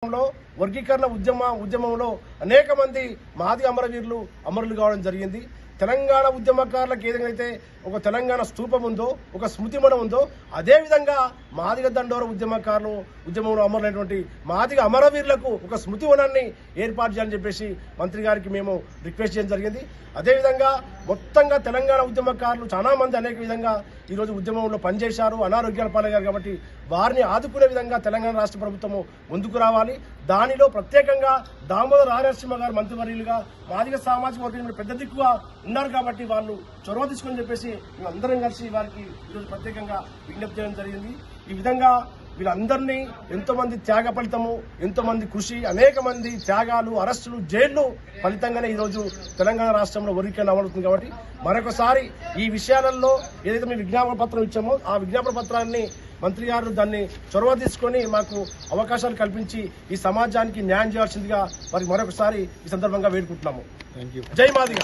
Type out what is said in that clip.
రాష్ట్రంలో వర్గీకరణ ఉద్యమంలో అనేక మంది మాదిగ అమరవీరులు అమరులు కావడం జరిగింది. తెలంగాణ ఉద్యమకారులకు ఏదైతే ఒక తెలంగాణ స్తూపం ఉందో, ఒక స్మృతిమణం ఉందో, అదేవిధంగా మాదిగ దండోర ఉద్యమంలో అమరులైనటువంటి మాదిగ అమరవీరులకు ఒక స్మృతివనాన్ని ఏర్పాటు చేయాలని చెప్పేసి మంత్రి గారికి మేము రిక్వెస్ట్ చేయడం జరిగింది. అదేవిధంగా మొత్తంగా తెలంగాణ ఉద్యమకారులు చాలా మంది అనేక విధంగా ఈరోజు ఉద్యమంలో పనిచేశారు, అనారోగ్యాల పాలయ్యారు. కాబట్టి వారిని ఆదుకునే విధంగా తెలంగాణ రాష్ట్ర ప్రభుత్వము ముందుకు రావాలి. దానిలో ప్రత్యేకంగా దామోదర రాజనరసింహ గారు మంత్రివర్యులుగా మాదిగ సామాజిక వర్గం పెద్ద దిక్కుగా ఉన్నారు. కాబట్టి వాళ్ళు చొరవ తీసుకొని చెప్పేసి మేమందరం కలిసి వారికి ఈరోజు ప్రత్యేకంగా విజ్ఞప్తి చేయడం జరిగింది. ఈ విధంగా వీళ్ళందరినీ ఎంతో మంది త్యాగ ఫలితము, ఎంతో మంది కృషి, అనేక మంది త్యాగాలు, అరెస్టులు, జైళ్లు ఫలితంగానే ఈరోజు తెలంగాణ రాష్ట్రంలో వర్గీకరణ అమలుతుంది. కాబట్టి మరొకసారి ఈ విషయాలలో ఏదైతే మేము విజ్ఞాపన పత్రం ఇచ్చామో ఆ విజ్ఞాపన పత్రాన్ని మంత్రి గారు దాన్ని చొరవ తీసుకొని మాకు అవకాశాలు కల్పించి ఈ సమాజానికి న్యాయం చేయాల్సిందిగా మరి మరొకసారి ఈ సందర్భంగా వేడుకుంటున్నాము. జై మాదిగ.